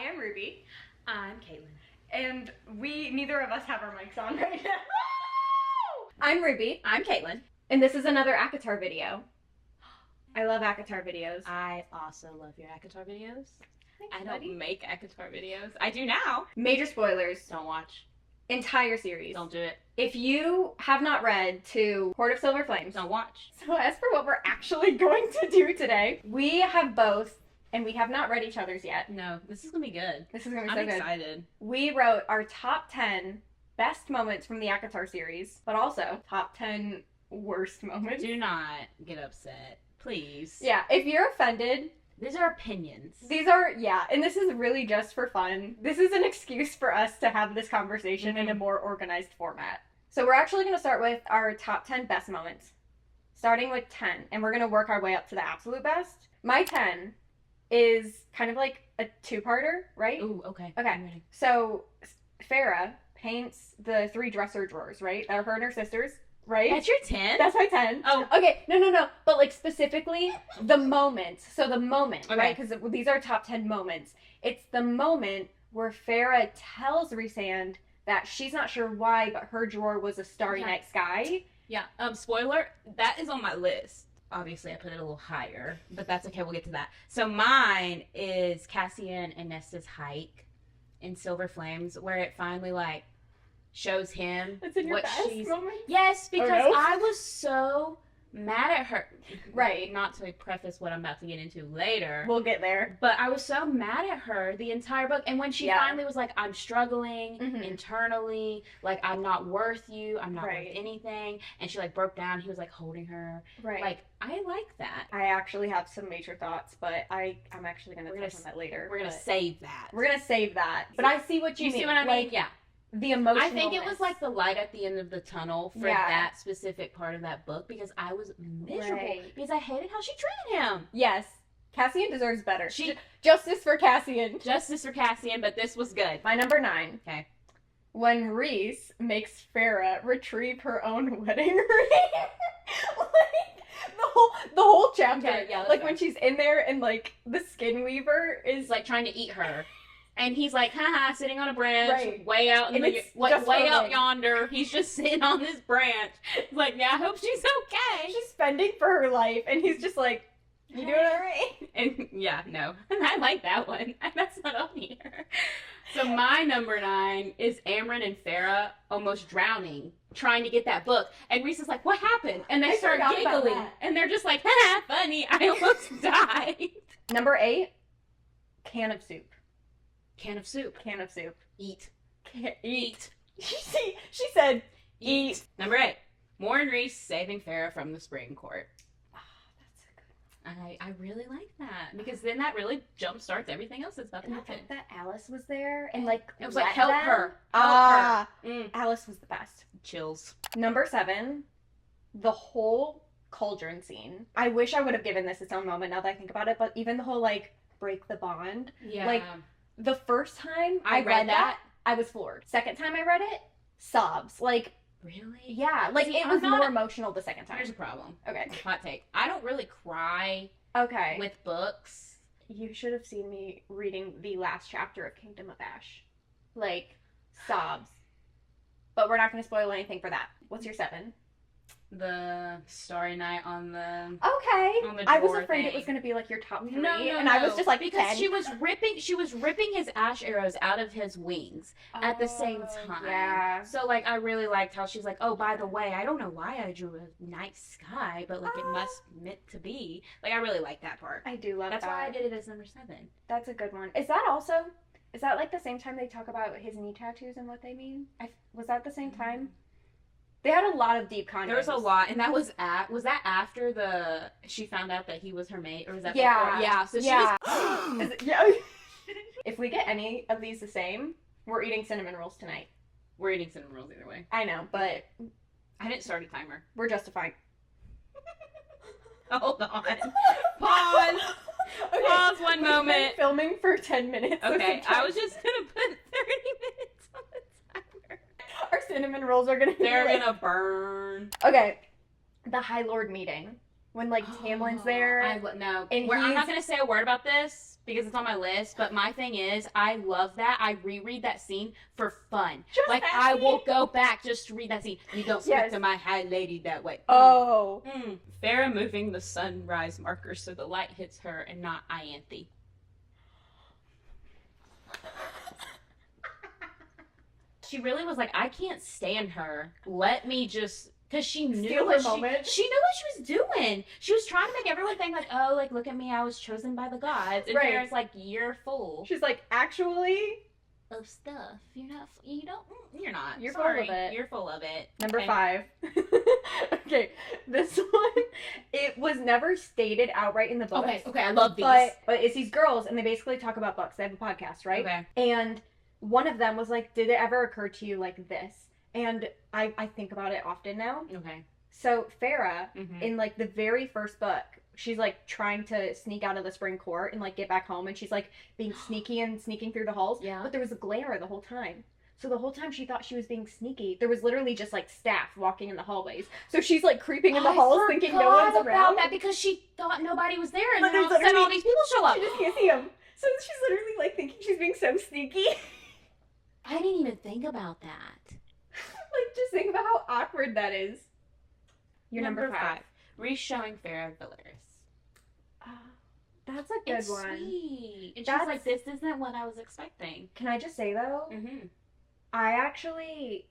Hi, I'm Ruby, I'm Caitlin. and neither of us have our mics on right now. I'm Ruby, I'm Caitlin. and this is another ACOTAR video. I love ACOTAR videos. I also love your ACOTAR videos. Thanks, I buddy. don't make ACOTAR videos. I do now. Major spoilers. Don't watch. Entire series. Don't do it. If you have not read to Court of Silver Flames, Don't watch. so as for what we're actually going to do today, we have both, and we have not read each other's yet. No, this is gonna be good. This is going to be I'm so good. excited. We wrote our top 10 best moments from the ACOTAR series, but also top 10 worst moments. Do not get upset, please. Yeah, if you're offended, These are opinions. these are, and this is really just for fun. This is an excuse for us to have this conversation in a more organized format. So we're actually going to start with our top 10 best moments, starting with 10, and we're going to work our way up to the absolute best. My 10 is kind of like a two-parter, right? Ooh, okay. Okay. I'm ready. So Farrah paints the 3 dresser drawers, right? That are her and her sisters, right? That's your 10? That's my 10. Oh. Okay, no. But, like, specifically, the moment. So the moment, Okay. right? Because these are top 10 moments. It's the moment where Farrah tells Rhysand that she's not sure why, but her drawer was a starry Yeah. night sky. Yeah. Spoiler, that is on my list. Obviously, I put it a little higher, but that's okay. We'll get to that. So mine is Cassian and Nesta's hike in Silver Flames, where it finally, like, shows him That's in your what best she's... moment? Yes, because no. I was so mad at her. Right. Not to preface what I'm about to get into later. We'll get there. But I was so mad at her the entire book. And when she Yeah. finally was like, I'm struggling Mhm. internally, like, I'm not worth you, I'm not Right. worth anything. And she, like, broke down. He was, like, holding her. Right. Like, I like that. I actually have some major thoughts, but I'm actually going to We're touch gonna on that later. We're going to but save that. We're going to save that. But I see what you You mean. see what I mean? Like, Yeah. the emotional. I think it was like the light at the end of the tunnel for Yeah. that specific part of that book because I was miserable Right. because I hated how she treated him. Yes. Cassian deserves better. She- Justice for Cassian. Justice for Cassian, but this was good. My number 9. Okay. When Rhys makes Farrah retrieve her own wedding ring. Like, the whole chapter. Okay, yeah, that's like fine. when she's in there and like the skin weaver is He's like trying to eat her. And he's like, haha, sitting on a branch, Right. way out in And the, it's like, just way for out Lynn. yonder. He's just sitting on this branch. It's like, yeah, I hope she's okay. she's spending for her life and he's just like, you doing alright? And yeah, no, I like that one. That's not on here. So my number 9 is Amryn and Farrah almost drowning, trying to get that book. And Reese is like, what happened? And they I start forgot about giggling. that. And they're just like, haha, funny, I almost died. Number 8, can of soup. Can of soup. Can of soup. Eat. Eat. She said, eat. Number 8. Moore and Reese saving Farrah from the spring court. That's a good. I really like that because then that really jumpstarts everything else that's about to And the happen. fact that Alice was there and like It was like, let help them- her. Ah, Mm. Alice was the best. Chills. Number 7, the whole cauldron scene. I wish I would have given this its own moment now that I think about it, but even the whole like break the bond. Yeah. Like, the first time I read that. I was floored. Second time I read it, sobs. Like, Really? yeah, like See, it I'm was not more a- emotional the second time. Here's a problem. Okay. Hot take. I don't really cry Okay. with books. You should have seen me reading the last chapter of Kingdom of Ash. Like, sobs. But we're not going to spoil anything for that. What's your 7? The Starry Night on the... Okay. On the I was drawer afraid it thing. was going to be like your top 3. No, and I was just like, because 10. she was ripping his ash arrows out of his wings at the same time. Yeah. So like I really liked how she's like, oh, by the way, I don't know why I drew a night sky, but like it must meant to be. Like I really like that part. I do love That's that. why I did it as number 7. That's a good one. Is that like the same time they talk about his knee tattoos and what they mean? Was that the same time? They had a lot of deep content. There was a lot, and that was that after she found out that he was her mate, or was that Yeah. before? Yeah. So she Yeah. was. Is it- yeah. If we get any of these the same, we're eating cinnamon rolls tonight. We're eating cinnamon rolls either way. I know, but I didn't start a timer. we're justifying. Hold on. Pause. Okay. Pause one We've been moment. filming for 10 minutes. so Okay, I sometimes was just gonna put 30 minutes on the timer. our cinnamon rolls are gonna be They're like- gonna burn. Okay. The High Lord meeting. When like Tamlin's there. No. And I'm not he's- gonna say a word about this because it's on my list, but my thing is, I love that. I reread that scene for fun. Just like, that I scene? will go back just to read that scene. You don't speak Yes. to my high lady that way. Oh. Farrah moving the sunrise marker so the light hits her and not Ianthe. She really was like, I can't stand her. Let me just... Because she knew Steal what her moment. she knew what she was doing. She was trying to make everyone think like, oh, like, look at me, I was chosen by the gods. And Right. Farrah's like, you're full She's like, actually, of stuff. You're not, you're not. You're Sorry. full of it. You're full of it. number Okay. 5. Okay, this one, it was never stated outright in the book. Okay, I love these. But it's these girls, and they basically talk about books. They have a podcast, right? Okay. And one of them was like, did it ever occur to you like this? And I think about it often now. Okay. So Farrah, Mhm. in like the very first book, she's like trying to sneak out of the spring court and like get back home, and she's like being sneaky and sneaking through the halls. Yeah. But there was a glare the whole time. So the whole time she thought she was being sneaky. There was literally just like staff walking in the hallways. So she's like creeping in the halls thinking no one's about around. that because she thought nobody was there, and But then all of a there's sudden all literally- these people show up. She just can't see him. So she's literally like thinking she's being so sneaky. I didn't even think about that. Like, just think about how awkward that is. You're number 5. Re-showing Farrah Villaris. That's a good It's one. sweet. And she's That's- like, this isn't what I was expecting. Can I just say though, Mm-hmm. I actually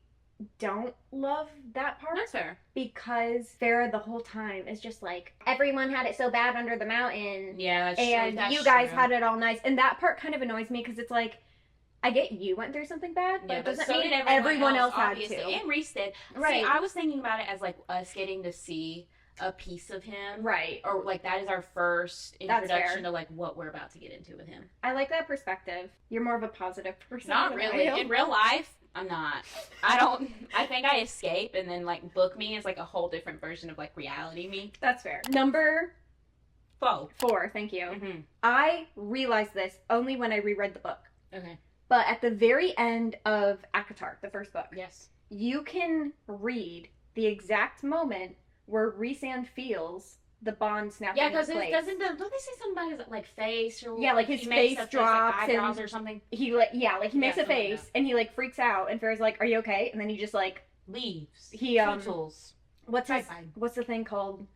don't love that part That's fair. because Farrah the whole time is just like, everyone had it so bad under the mountain. Yeah, that's And true. you guys had it all nice. And that part kind of annoys me because it's like, I get you went through something bad, but Yeah, it but doesn't so mean did everyone else had obviously. to. And Reese did. Right. See, I was thinking about it as like us getting to see a piece of him. Right. Or like that is our first That's fair. introduction to like what we're about to get into with him. I like that perspective. You're more of a positive person. Not than really. I am. In real life, I'm not. I think I escape and then like book me is like a whole different version of like reality me. That's fair. Number Whoa. 4, thank you. Mm-hmm. I realized this only when I reread the book. Okay. But at the very end of ACOTAR, the first book, Yes. you can read the exact moment where Rhysand feels the bond snapping Yeah, into because place. don't they say something about his like face or Yeah, like his he makes face a drops like, eyebrows and- or something? He like he makes a something like face and he like freaks out and Farrah's like, "Are you okay?" And then he just like Leaves. He, Tools. what's Bye-bye. what's the thing called?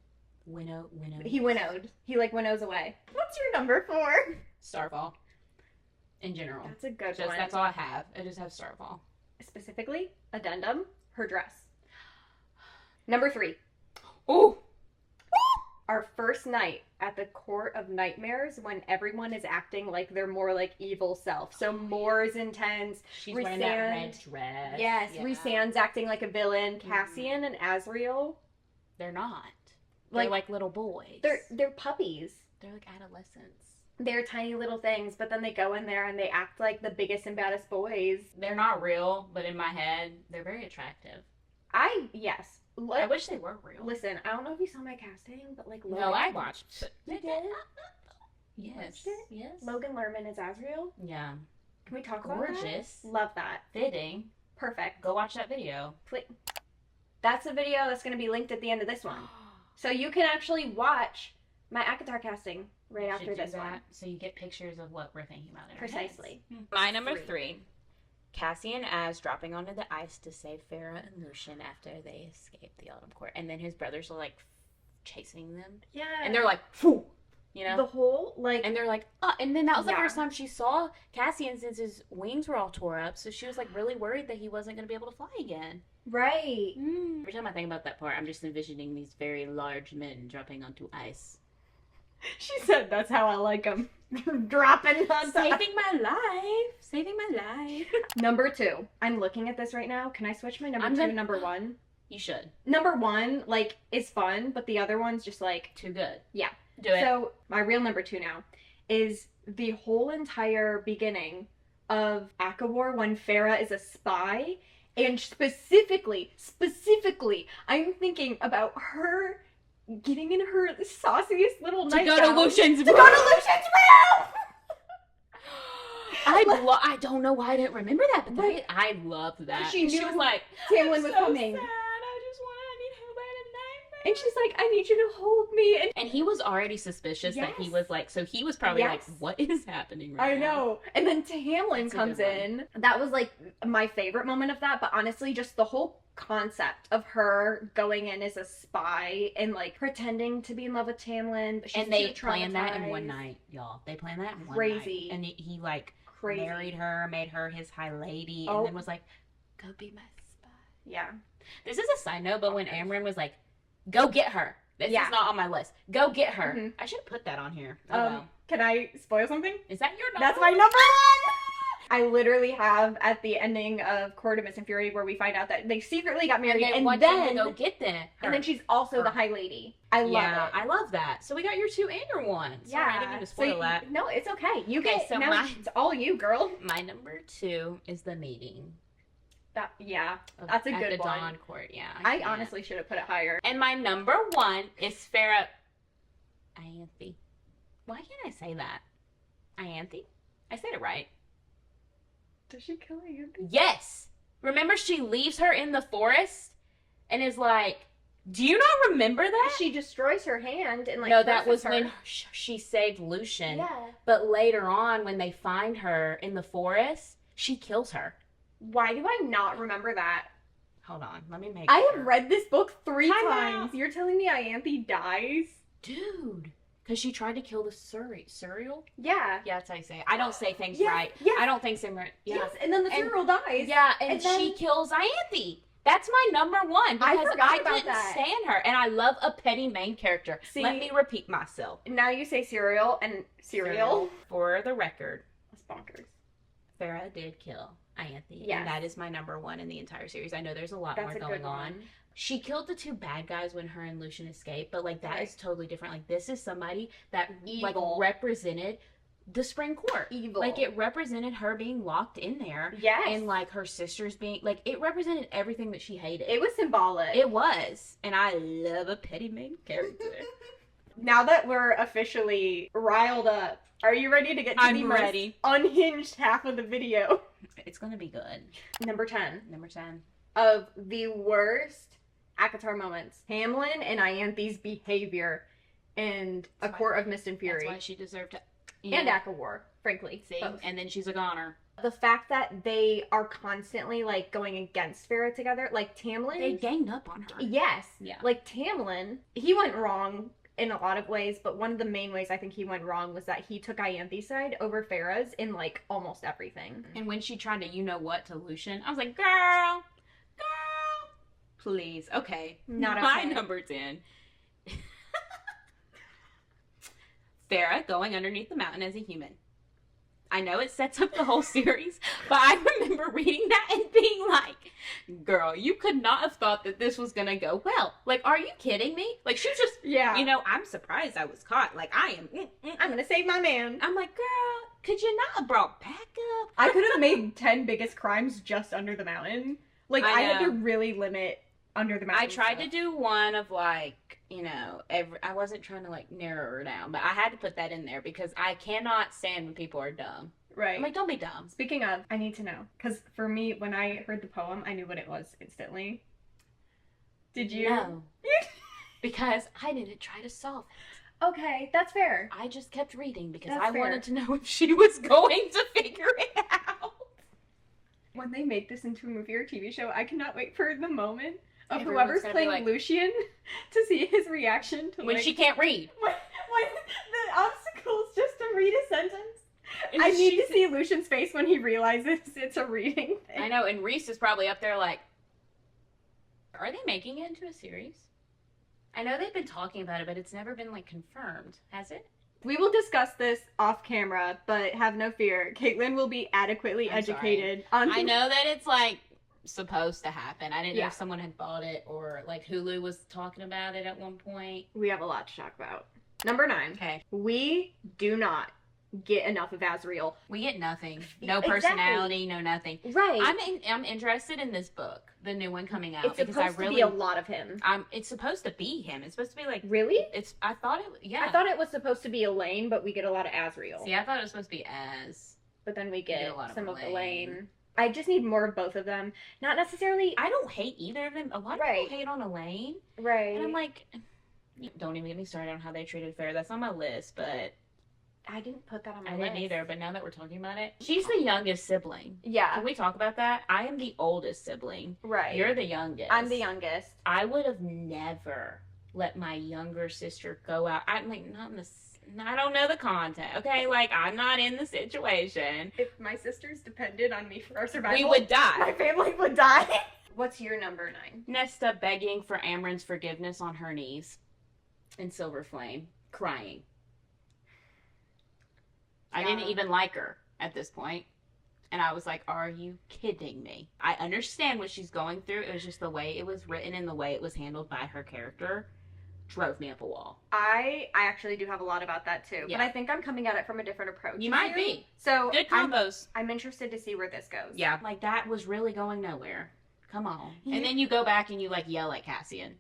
Winnow. He winnowed. He like winnows away. What's your number 4? Starfall. In general. That's a good Just one. that's all I have. I just have Starfall. Specifically, addendum, her dress. Number 3. Ooh. Our first night at the Court of Nightmares when everyone is acting like their more like evil self. So Moore's intense. She's wearing that red Rhysand. dress. Yes, Yeah. Rhysand's acting like a villain. Cassian and Azriel, They're not. Like- They're like little boys. they're puppies. They're like adolescents. They're tiny little things, but then they go in there and they act like the biggest and baddest boys. They're not real, but in my head, they're very attractive. Yes. I wish they were real. Listen, I don't know if you saw my casting, but like Logan. No, I watched. You did? Yes. Watched it? Yes. Logan Lerman is Azriel. Yeah. Can we talk about that? Gorgeous. Love that. Fitting. Perfect. Go watch that video. That's a video that's going to be linked at the end of this one. So you can actually watch my ACOTAR casting right after Should do this that, one. so you get pictures of what we're thinking about in our Precisely. heads. My number 3. Cassie and Az dropping onto the ice to save Farrah and Lucian after they escape the Autumn Court. And then his brothers are like chasing them. Yeah. And they're like, phew, you know? the whole, like, And they're like, and then that was the Yeah. first time she saw Cassian since his wings were all tore up. So she was like really worried that he wasn't going to be able to fly again. right. Every time I think about that part, I'm just envisioning these very large men dropping onto ice. She said that's how I like them. Dropping on Saving my life. Saving my life. Number 2. I'm looking at this right now. Can I switch my number I'm 2 gonna- to number 1? You should. Number 1, like, is fun, but the other one's just like, Too good. Yeah. Do it. So my real number 2 now is the whole entire beginning of ACOWAR when Farrah is a spy, and specifically, I'm thinking about her getting in her sauciest little to nightgown go to Lucian's to go to Lucian's room. I don't know why I didn't remember that, but Right. I loved that. She She knew was like, Tamlin I'm was so coming. sad. I need help. I had a nightmare. And she's like, I need you to hold me. And he was already suspicious that he was like, so he was probably like, what is happening right now? I know. And then Tamlin comes in. That was like my favorite moment of that. But honestly, just the whole concept of her going in as a spy and like pretending to be in love with Tamlin. But she's and they planned that in one night, y'all. They planned that in one night. And he like married her, made her his high lady, and then was like, go be my spy. Yeah. This is a side note, but when Amren was like, go get her. This is not on my list. Go get her. Mm-hmm. I should have put that on here. Oh, well. Can I spoil something? Is that your number? That's my number one! I literally have at the ending of Court of Mist and Fury where we find out that they secretly got married and then go get them. And then she's also the High Lady. I love it. I love that. So we got your 2 and your 1. Sorry, I didn't mean to spoil that. No, it's okay. It's all you, girl. My number 2 is the meeting. That's a good one. At the Dawn Court, I honestly should have put it higher. And my number 1 is Farrah Ianthe. Why can't I say that? Ianthe? I said it right. Does she kill Ianthe? Yes! Remember she leaves her in the forest and is like, do you not remember that? She destroys her hand and like no, that was when she saved Lucian. Yeah. But later on when they find her in the forest, she kills her. Why do I not remember that? Hold on, let me make I have read this book 3 times. You're telling me Ianthe dies? Dude. Because she tried to kill the Suriel? Yeah. Yeah, that's how you say it. I don't say things right. Yes. I don't think so right. Yeah. Yes, and then the Suriel dies. Yeah, and then she kills Ianthe. That's my number 1 because I didn't stand her. And I love a petty main character. See, let me repeat myself. Now you say Suriel and Suriel. For the record. That's bonkers. Farrah did kill Ianthe. And that is my number 1 in the entire series. I know there's a lot more going on. She killed the 2 bad guys when her and Lucian escaped, but like that is totally different. Like this is somebody that like represented the Spring Court. Evil. Like it represented her being locked in there. Yes. And like her sisters being like it represented everything that she hated. It was symbolic. It was. And I love a petty main character. Now that we're officially riled up, are you ready to get to the most unhinged half of the video? It's gonna be good. Number 10. Number 10. Of the worst ACOTAR moments. Tamlin and Ianthe's behavior in A Court of Mist and Fury. That's why she deserved to... And ACOWAR, frankly. See? Both. And then she's a goner. The fact that they are constantly, like, going against Farrah together. Like, Tamlin... They ganged up on her. Yes. Yeah. Like, Tamlin, he went wrong in a lot of ways, but one of the main ways I think he went wrong was that he took Ianthe's side over Farrah's in, like, almost everything. And when she tried to you-know-what to Lucian, I was like, girl... Please. Okay. Not my number 10. Farrah going underneath the mountain as a human. I know it sets up the whole series, but I remember reading that and being like, girl, you could not have thought that this was going to go well. Like, are you kidding me? Like, she just, you know, I'm surprised I was caught. Like, I'm going to save my man. I'm like, girl, could you not have brought backup? I could have made 10 biggest crimes just under the mountain. Like, I had to really limit under the mountain. I tried to do one of like, you know, I wasn't trying to like narrow her down, but I had to put that in there because I cannot stand when people are dumb. Right. I'm like, don't be dumb. Speaking of, I need to know. Because for me, when I heard the poem, I knew what it was instantly. Did you? No. Because I didn't try to solve it. Okay, that's fair. I just kept reading because I wanted to know if she was going to figure it out. When they make this into a movie or TV show, I cannot wait for the moment of whoever's playing like, Lucian to see his reaction to when like, she can't read. When the obstacle's just to read a sentence. And I need to see Lucian's face when he realizes it's a reading thing. I know, and Reese is probably up there like, are they making it into a series? I know they've been talking about it, but it's never been like confirmed, has it? We will discuss this off camera, but have no fear. Caitlin will be adequately educated. I know that it's like supposed to happen. I didn't know if someone had bought it or like Hulu was talking about it at one point. We have a lot to talk about. Number 9. Okay. We do not get enough of Azriel. We get nothing. No personality, no nothing. Right. I'm interested in this book, the new one coming out. It's supposed to be a lot of him. It's supposed to be him. It's supposed to be like... Really? I thought I thought it was supposed to be Elaine, but we get a lot of Azriel. See, I thought it was supposed to be Az. But then we get some of Elaine. I just need more of both of them. Not necessarily. I don't hate either of them. A lot of people hate on Elaine. Right. And I'm like, don't even get me started on how they treated Farrah. That's on my list, but I didn't put that on my list. I didn't either, but now that we're talking about it, she's the youngest sibling. Yeah. Can we talk about that? I am the oldest sibling. Right. You're the youngest. I'm the youngest. I would have never let my younger sister go out. I'm like, I don't know the content, okay? Like, I'm not in the situation. If my sisters depended on me for our survival, We would die. My family would die. What's your number 9? Nesta begging for Amren's forgiveness on her knees in Silver Flame, crying. I didn't even like her at this point. And I was like, are you kidding me? I understand what she's going through. It was just the way it was written and the way it was handled by her character drove me up a wall. I actually do have a lot about that too. Yeah. But I think I'm coming at it from a different approach. You might be. So Good combos. I'm interested to see where this goes. Yeah. Like, that was really going nowhere. Come on. And then you go back and you, like, yell at Cassian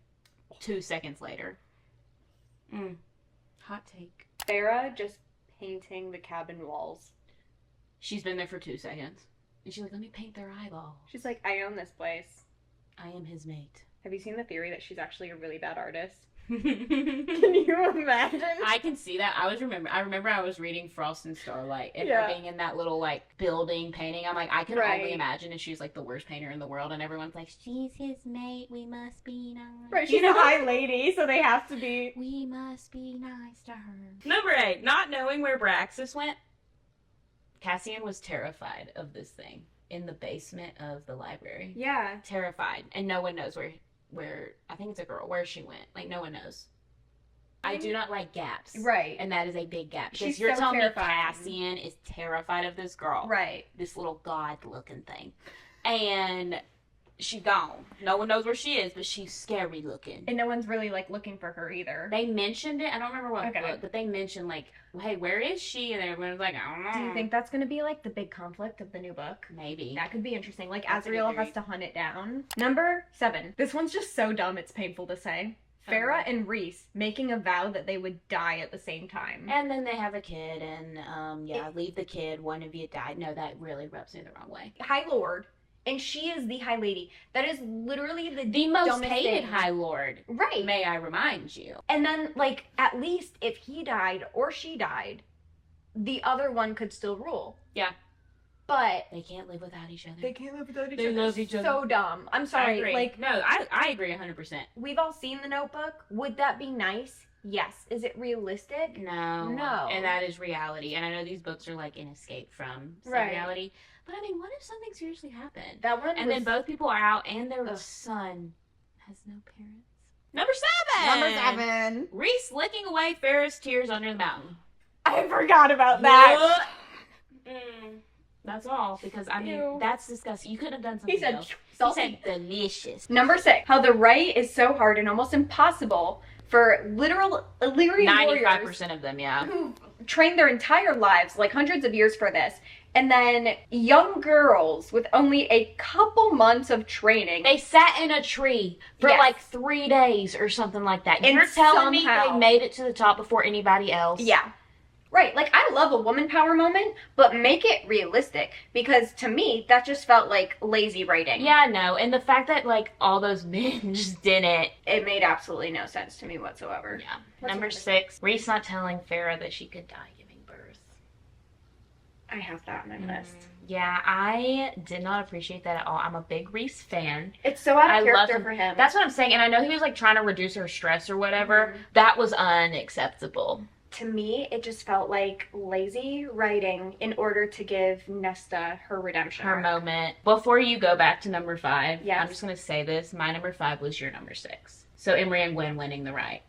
2 seconds later. Hot take. Farrah just painting the cabin walls. She's been there for 2 seconds. And she's like, let me paint their eyeball. She's like, I own this place. I am his mate. Have you seen the theory that she's actually a really bad artist? Can you imagine? I can see that. I remember I was reading Frost and Starlight and her being in that little, like, building painting. I'm like, I can only imagine if she's, like, the worst painter in the world and everyone's like, she's his mate, we must be nice. Right, she's a high lady, so they have to be. We must be nice to her. Number 8, not knowing where Braxis went. Cassian was terrified of this thing in the basement of the library. Yeah. Terrified. And no one knows where I think it's a girl, where she went. Like, no one knows. I do not like gaps. Right. And that is a big gap. Because She's you're so telling terrifying. me Cassian is terrified of this girl. Right. This little god-looking thing. And she's gone. No one knows where she is, but she's scary looking. And no one's really, like, looking for her either. They mentioned it. I don't remember what book, but they mentioned, like, hey, where is she? And everyone's like, I don't know. Do you think that's going to be, like, the big conflict of the new book? Maybe. That could be interesting. Like, That's Azriel has to hunt it down. Number 7. This one's just so dumb, it's painful to say. Farrah and Rhys making a vow that they would die at the same time. And then they have a kid, and, leave the kid. One of you died. No, that really rubs me the wrong way. High Lord. And she is the High Lady. That is literally the most hated High Lord. Right. May I remind you. And then, like, at least if he died or she died, the other one could still rule. Yeah. But they can't live without each other. They can't live without each other. They love each other. So dumb. I'm sorry. I agree. Like, no, I agree 100%. We've all seen The Notebook. Would that be nice? Yes. Is it realistic? No. No. And that is reality. And I know these books are like an escape from reality. But I mean, what if something seriously happened? That one and then both people are out and their son has no parents. Number 7! Rhys licking away Farrah's tears under the mountain. I forgot about that. That's all. Because, I mean, that's disgusting. You couldn't have done something else. He said delicious. Number 6. How the right is so hard and almost impossible for literal Illyrian 95% of them, yeah. Who trained their entire lives, like hundreds of years for this. And then young girls with only a couple months of training. They sat in a tree for like 3 days or something like that. And you're telling me they made it to the top before anybody else? Yeah. Right, like, I love a woman power moment, but make it realistic, because to me, that just felt like lazy writing. Yeah, I know, and the fact that, like, all those men just didn't. It made absolutely no sense to me whatsoever. Yeah. Number 6, Rhys not telling Farrah that she could die giving birth. I have that on my list. Yeah, I did not appreciate that at all. I'm a big Rhys fan. It's so out of character for him. That's what I'm saying, and I know he was, like, trying to reduce her stress or whatever. That was unacceptable. To me, it just felt like lazy writing in order to give Nesta her redemption. Her moment. Before you go back to number 5, yes. I'm just going to say this. My number 5 was your number 6. So Emery and Gwen winning the right.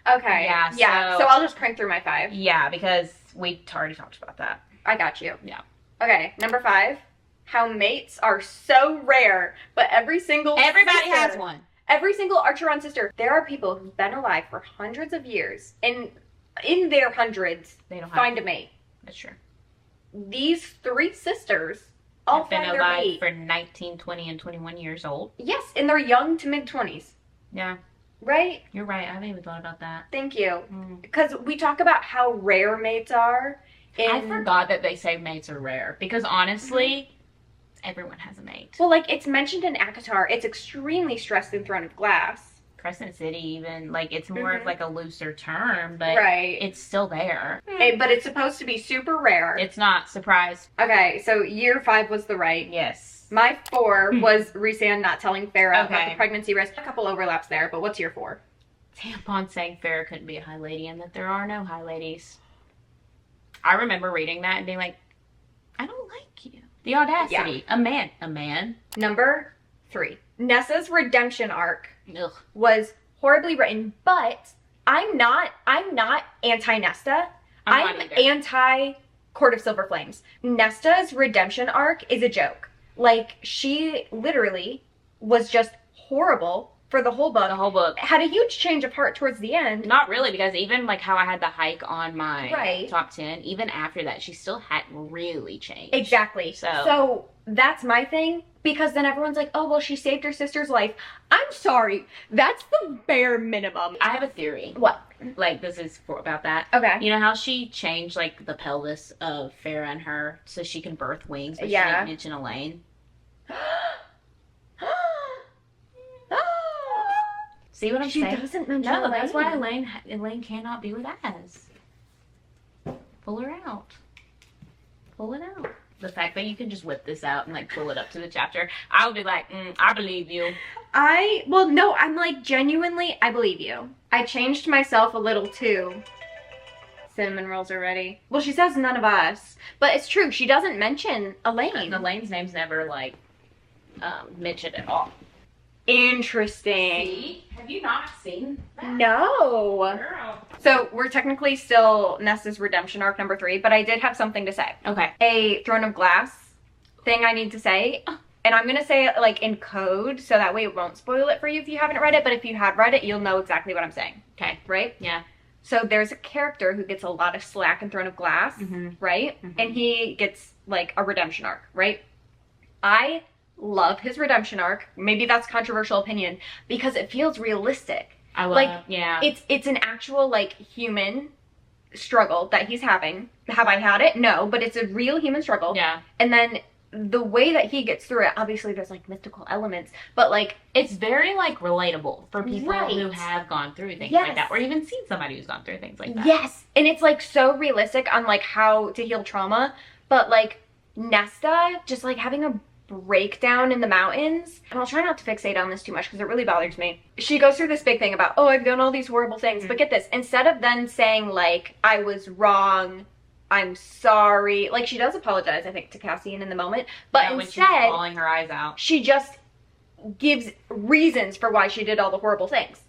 Okay. Yeah. So I'll just crank through my 5. Yeah, because we already talked about that. I got you. Yeah. Okay, number 5. How mates are so rare, but everybody has one. Every single Archeron sister. There are people who've been alive for hundreds of years, and in their hundreds, they don't find a mate. That's true. These 3 sisters all have been find alive their mate. for 19, 20, and 21 years old. Yes, and they're young to mid-20s. Yeah. Right? You're right. I haven't even thought about that. Thank you. Because we talk about how rare mates are. I forgot that they say mates are rare. Because honestly, Everyone has a mate. Well, like, it's mentioned in ACOTAR. It's extremely stressed in Throne of Glass. Crescent City, even, like, it's more of, like, a looser term, but right. it's still there. But it's supposed to be super rare. It's not. Surprise. Okay, so year 5 was the right. Yes. My 4 was Rhysand not telling Farrah about Okay. the pregnancy risk. A couple overlaps there, but what's your 4? Tampon saying Farrah couldn't be a high lady and that there are no high ladies. I remember reading that and being like, I don't like you. The audacity. Yeah. A man. Number 3. Nesta's redemption arc Ugh. was horribly written, but I'm not anti-Nesta. I'm anti Court of Silver Flames. Nesta's redemption arc is a joke. Like, she literally was just horrible for the whole book. The whole book. Had a huge change of heart towards the end. Not really, because even like how I had the hike on my top 10, even after that, she still hadn't really changed. Exactly. So that's my thing, because then everyone's like, oh, well, she saved her sister's life. I'm sorry. That's the bare minimum. I have a theory. What? Like, this is about that. Okay. You know how she changed, like, the pelvis of Farrah and her so she can birth wings, but she didn't mention Elaine? See what I'm saying? She doesn't mention No, Elaine. that's why Elaine cannot be with Az. Pull her out. Pull it out. The fact that you can just whip this out and, like, pull it up to the chapter, I would be like, I believe you. Well, no, I'm like, genuinely, I believe you. I changed myself a little, too. Cinnamon rolls are ready. Well, she says none of us. But it's true, she doesn't mention Elaine. Elaine's name's never, like, mentioned at all. Interesting. See? Have you not seen that? No. Girl. So we're technically still Nesta's redemption arc number 3, but I did have something to say. Okay. A Throne of Glass thing I need to say. And I'm going to say it like in code, so that way it won't spoil it for you if you haven't read it. But if you have read it, you'll know exactly what I'm saying. Okay. Right? Yeah. So there's a character who gets a lot of slack in Throne of Glass, right? And he gets like a redemption arc, right? I love his redemption arc. Maybe that's controversial opinion, because it feels realistic. I love, like, yeah. It's an actual like human struggle that he's having. Have I had it? No, but it's a real human struggle. Yeah. And then the way that he gets through it, obviously there's like mythical elements, but like it's very like relatable for people Right. who have gone through things Yes. like that, or even seen somebody who's gone through things like that. Yes, and it's like so realistic on like how to heal trauma, but like Nesta just like having a breakdown in the mountains, and I'll try not to fixate on this too much because it really bothers me. She goes through this big thing about, oh, I've done all these horrible things, but get this, instead of then saying like, I was wrong, I'm sorry, like she does apologize, I think, to Cassian in the moment, but when instead she's bawling her eyes out, she just gives reasons for why she did all the horrible things.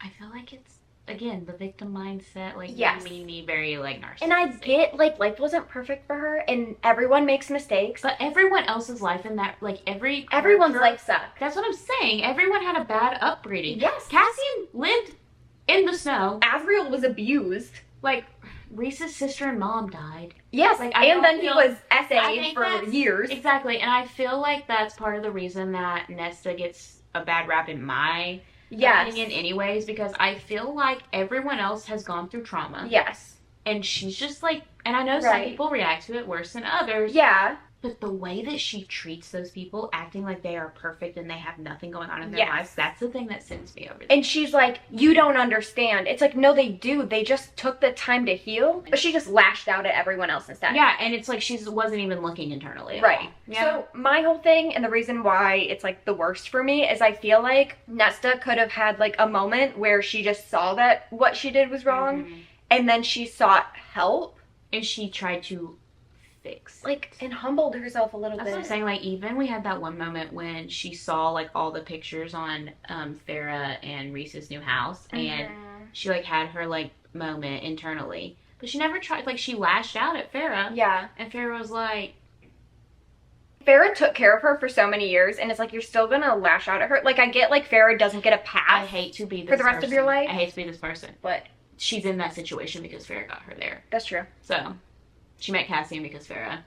I feel like it's, again, the victim mindset, like, Yes. me very, like, narcissistic. And I get, like, life wasn't perfect for her, and everyone makes mistakes. But everyone else's life in that, like, Everyone's character- life sucked. That's what I'm saying. Everyone had a bad upbringing. Yes. Cassian lived in the snow. Asriel was abused. Like, Reese's sister and mom died. Yes, Like, and then he feel- was I essayed think for that's- years. Exactly, and I feel like that's part of the reason that Nesta gets a bad rap in my opinion anyways, because I feel like everyone else has gone through trauma. Yes. And she's just like, and I know some Right. people react to it worse than others. Yeah. But the way that she treats those people, acting like they are perfect and they have nothing going on in their Yes. lives, that's the thing that sends me over. And she's like, you don't understand. It's like, no, they do. They just took the time to heal. But she just lashed out at everyone else instead. Yeah, and it's like she wasn't even looking internally at Right. all. Yeah. So my whole thing, and the reason why it's like the worst for me, is I feel like Nesta could have had like a moment where she just saw that what she did was wrong, and then she sought help. And she tried to fix. Like, and humbled herself a little That's bit. what I'm saying. Like, even we had that one moment when she saw like all the pictures on Farrah and Reese's new house, and she like had her like moment internally, but she never tried. Like, she lashed out at Farrah. Yeah. And Farrah was like, Farrah took care of her for so many years, and it's like, you're still gonna lash out at her. Like, I get like Farrah doesn't get a pass. I hate to be this for the rest of your person. life. I hate to be this person. But She's in that situation because Farrah got her there. that's true. So, she met Cassian because Farrah.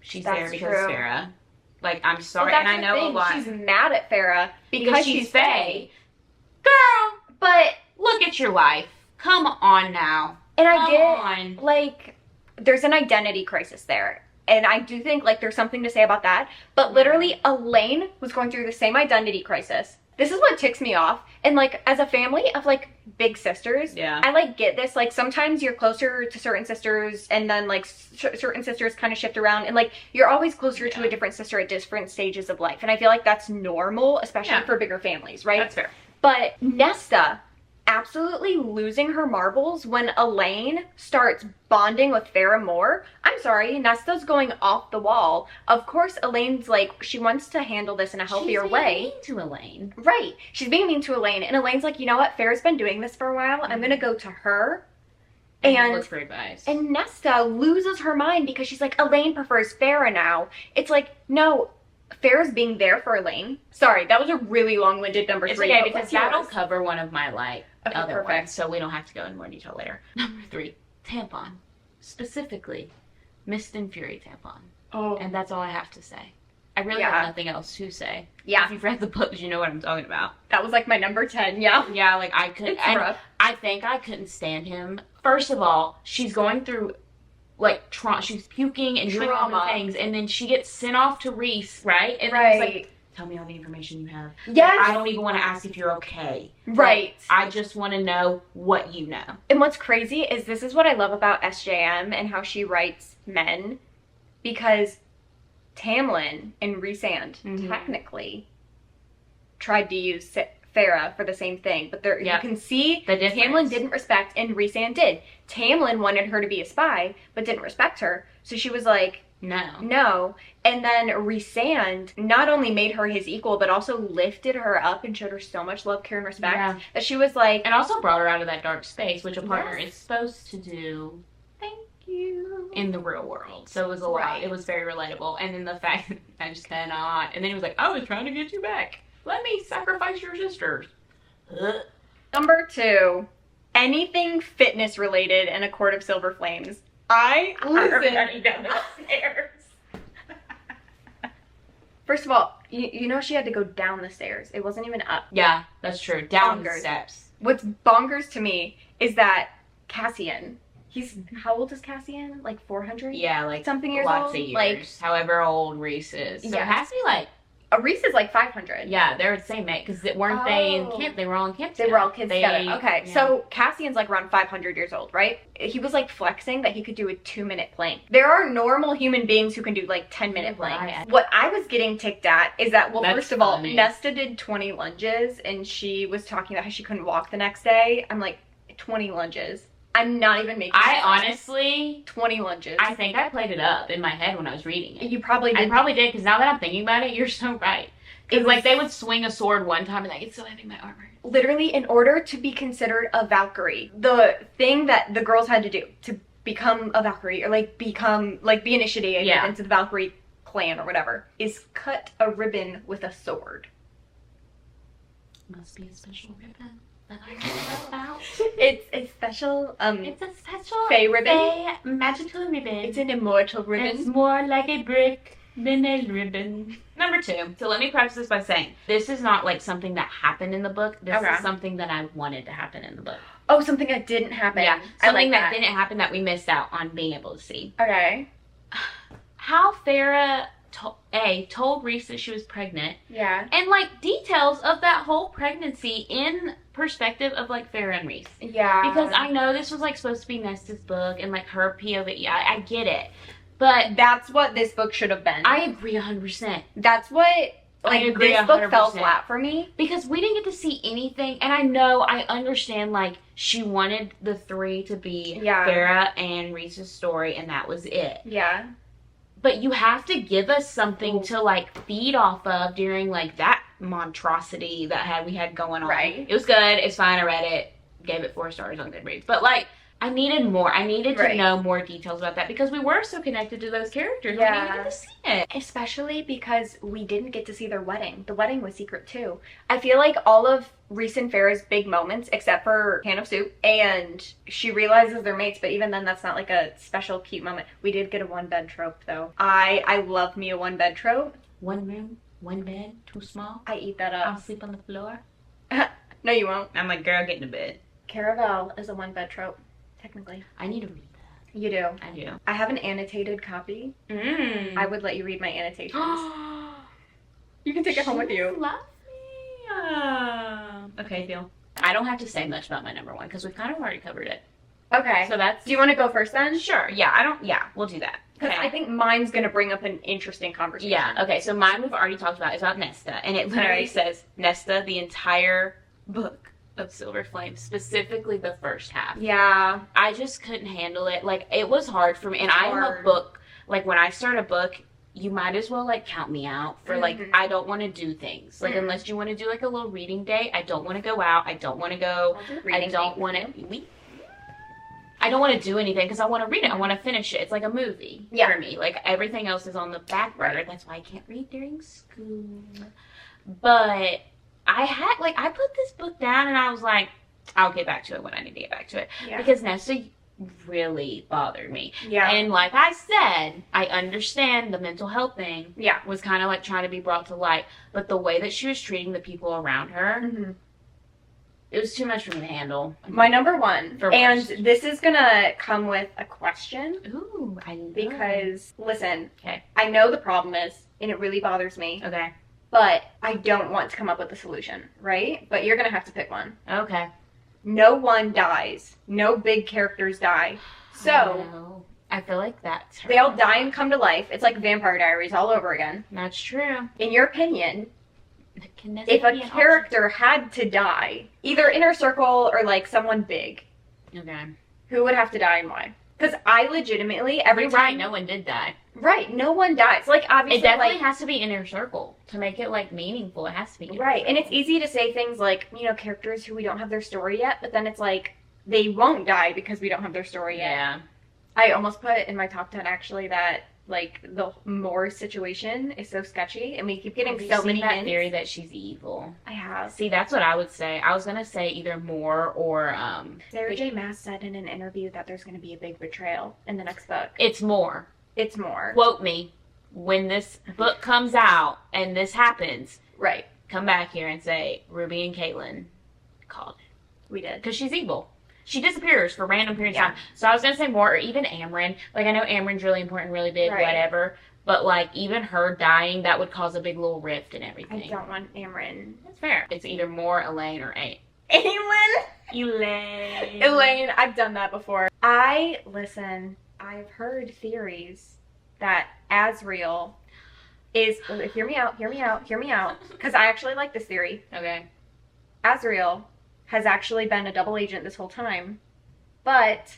She's That's there because true. Farrah. Like, I'm sorry, Well, and I that's the know a thing. lot. She's mad at Farrah because she's Faye. Girl, But, look at your life. Come on now. and I Come get, on. like, there's an identity crisis there. And I do think, like, there's something to say about that. But literally, Elaine was going through the same identity crisis. This is what ticks me off. And, like, as a family of, like, big sisters, I, like, get this. Like, sometimes you're closer to certain sisters, and then, like, certain sisters kind of shift around. And, like, you're always closer to a different sister at different stages of life. And I feel like that's normal, especially for bigger families, right? That's fair. But Nesta absolutely losing her marbles when Elaine starts bonding with Farrah more. I'm sorry, Nesta's going off the wall. Of course, Elaine's like, she wants to handle this in a healthier way. She's being mean to Elaine. Right. She's being mean to Elaine. And Elaine's like, you know what? Farrah's been doing this for a while. I'm going to go to her. And look for advice. And Nesta loses her mind because she's like, Elaine prefers Farrah now. It's like, no, Farrah's being there for Elaine. Sorry, that was a really long-winded number 3. It's okay, because that'll cover one of my, like, okay, other perfect. ones, so we don't have to go in more detail later. Number 3, tampon. Specifically, Mist and Fury tampon. Oh. And that's all I have to say. I really have nothing else to say. Yeah. If you've read the books, you know what I'm talking about. That was like my number 10, yeah. Yeah, like I couldn't, I think I couldn't stand him. First of all, she's going through, like, she's puking and doing all the things, and then she gets sent off to Reese, right? And then he's like, tell me all the information you have. Yes. Like, I don't even want to ask if you're okay. Right. Like, I just want to know what you know. And what's crazy is this is what I love about SJM and how she writes men, because Tamlin and Rhysand technically tried to use Farrah for the same thing, but there you can see Tamlin didn't respect and Rhysand did. Tamlin wanted her to be a spy, but didn't respect her, so she was like, no. And then Rhysand not only made her his equal, but also lifted her up and showed her so much love, care, and respect that she was like, and also brought her out of that dark space, which a partner is supposed to do. Thank you. In the real world. So it was a lot. It was very relatable. And then the fact that I just cannot. And then he was like, I was trying to get you back. Let me sacrifice your sisters. Number 2, anything fitness related in A Court of Silver Flames. I running down the stairs. First of all, you know she had to go down the stairs. It wasn't even up. Yeah, that's true. Down the steps. What's bonkers to me is that Cassian, how old is Cassian? Like 400? Yeah, like something years lots old? Of years. Like, however old Reese is. So it has to be like, Reese is like 500. Yeah, they're the same age, because weren't they in camp? They were all in camp together. They were all kids together. Okay, so Cassian's like around 500 years old, right? He was like flexing that he could do a 2-minute plank. There are normal human beings who can do like 10-minute planks. What I was getting ticked at is that, well, first of all, Nesta did 20 lunges, and she was talking about how she couldn't walk the next day. I'm like, 20 lunges. I'm not even making honestly 20 lunges. I think I played it up in my head when I was reading it. You probably did. I probably did, because now that I'm thinking about it, you're so right. Because like they would swing a sword one time and like, it's so heavy my armor. Literally, in order to be considered a Valkyrie, the thing that the girls had to do to become a Valkyrie, or like be initiated into the Valkyrie clan or whatever, is cut a ribbon with a sword. Must be a special ribbon. About. It's a special it's a special fey ribbon. Fey magical ribbon. It's an immortal ribbon. It's more like a brick than a ribbon. Number 2. So let me preface this by saying this is not like something that happened in the book. This is something that I wanted to happen in the book. Oh, something that didn't happen. Yeah, something that didn't happen that we missed out on being able to see. Okay. How Farrah told Reese that she was pregnant. Yeah. And like details of that whole pregnancy in perspective of like Farrah and Reese. Yeah. Because I know this was like supposed to be Nesta's book and like her POV. I get it. But that's what this book should have been. I agree 100%. That's what, like, this 100%. book fell flat for me. Because we didn't get to see anything, and I understand, like, she wanted the 3 to be Farrah and Reese's story, and that was it. Yeah. But you have to give us something to, like, feed off of during, like, that monstrosity that we had going on. Right. It was good. It's fine. I read it. Gave it 4 stars on Goodreads. But, like, I needed more. I needed to know more details about that because we were so connected to those characters. Yeah. We didn't get to see it. Especially because we didn't get to see their wedding. The wedding was secret too. I feel like all of Reese and Farrah's big moments, except for Can of Soup, and she realizes they're mates, but even then that's not like a special cute moment. We did get a 1-bed trope though. I love me a 1-bed trope. 1 room, 1 bed, too small. I eat that up. I'll sleep on the floor. No, you won't. I'm like, girl, get in the bed. Caravel is a 1-bed trope. Technically. I need to read that. You do. I do. I have an annotated copy. I would let you read my annotations. You can take it home with you. Love me. Okay, deal. I don't have to say much about my number one because we've kind of already covered it. Okay. So that's. Do you want to go first then? Sure. Yeah. I don't. Yeah. We'll do that. Because I think mine's gonna bring up an interesting conversation. Yeah. Okay. So mine we've already talked about. It's about Nesta, and it literally says Nesta the entire book of Silver Flame, specifically the first half. Yeah. I just couldn't handle it. Like, it was hard for me. And I am a book, like, when I start a book, you might as well, like, count me out for, like, I don't want to do things. Like, unless you want to do, like, a little reading day, I don't want to go out. I don't want to go. I don't want to. I don't want to do anything because I want to read it. I want to finish it. It's like a movie for me. Like, everything else is on the back burner. That's why I can't read during school. But I put this book down and I was like, I'll get back to it when I need to get back to it. Yeah. Because Nesta really bothered me. Yeah. And like I said, I understand the mental health thing was kind of like trying to be brought to light. But the way that she was treating the people around her, it was too much for me to handle. My number one. And this is going to come with a question. Ooh, I know. Because, listen, I know the problem is, and it really bothers me. Okay. But I don't want to come up with a solution, right? But you're going to have to pick one. Okay. No one dies. No big characters die. So, I feel like that's they all die and come to life. It's like Vampire Diaries all over again. That's true. In your opinion, if a character had to die, either inner circle or like someone big, who would have to die and why? Because I legitimately, every time... Right, no one did die. Right, no one dies. Like, obviously, it definitely has to be inner circle to make it, like, meaningful. It has to be right, and it's easy to say things like, you know, characters who we don't have their story yet, but then it's like, they won't die because we don't have their story yet. Yeah. I almost put in my top 10, actually, that, like, the Moore situation is so sketchy, and we keep getting so many hints. Theory that she's evil. I have. See, that's what I would say. I was gonna say either Moore or Sarah J. Maas said in an interview that there's gonna be a big betrayal in the next book. It's Moore. It's Moore. Quote me when this book comes out and this happens. Right. Come back here and say Ruby and Caitlin called it. We did. Because she's evil. She disappears for random periods of time. So I was going to say Moore or even Amryn. Like, I know Amryn's really important, really big, whatever. But, like, even her dying, that would cause a big little rift and everything. I don't want Amryn. That's fair. It's either Moore, Elaine, or Elaine. I've done that before. Listen, I've heard theories that Azriel is... Hear me out. Because I actually like this theory. Okay. Azriel has actually been a double agent this whole time. But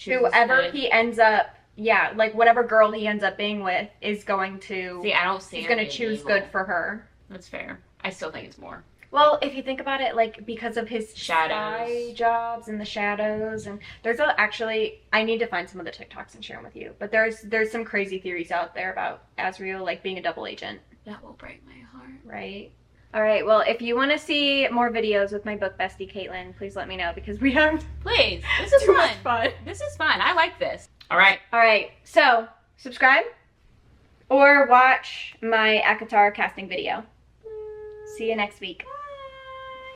whoever he ends up... Yeah, like whatever girl he ends up being with is going to... See, I don't see he's going to choose good for her. That's fair. I still think it's Moore. Well, if you think about it, like, because of his spy jobs and the shadows, and there's actually, I need to find some of the TikToks and share them with you, but there's some crazy theories out there about Azriel, like, being a double agent. That will break my heart. Right. All right, well, if you want to see more videos with my book bestie, Caitlin, please let me know, because we have... Please. This is fun. This is fun. I like this. All right. All right, so, subscribe, or watch my ACOTAR casting video. See you next week.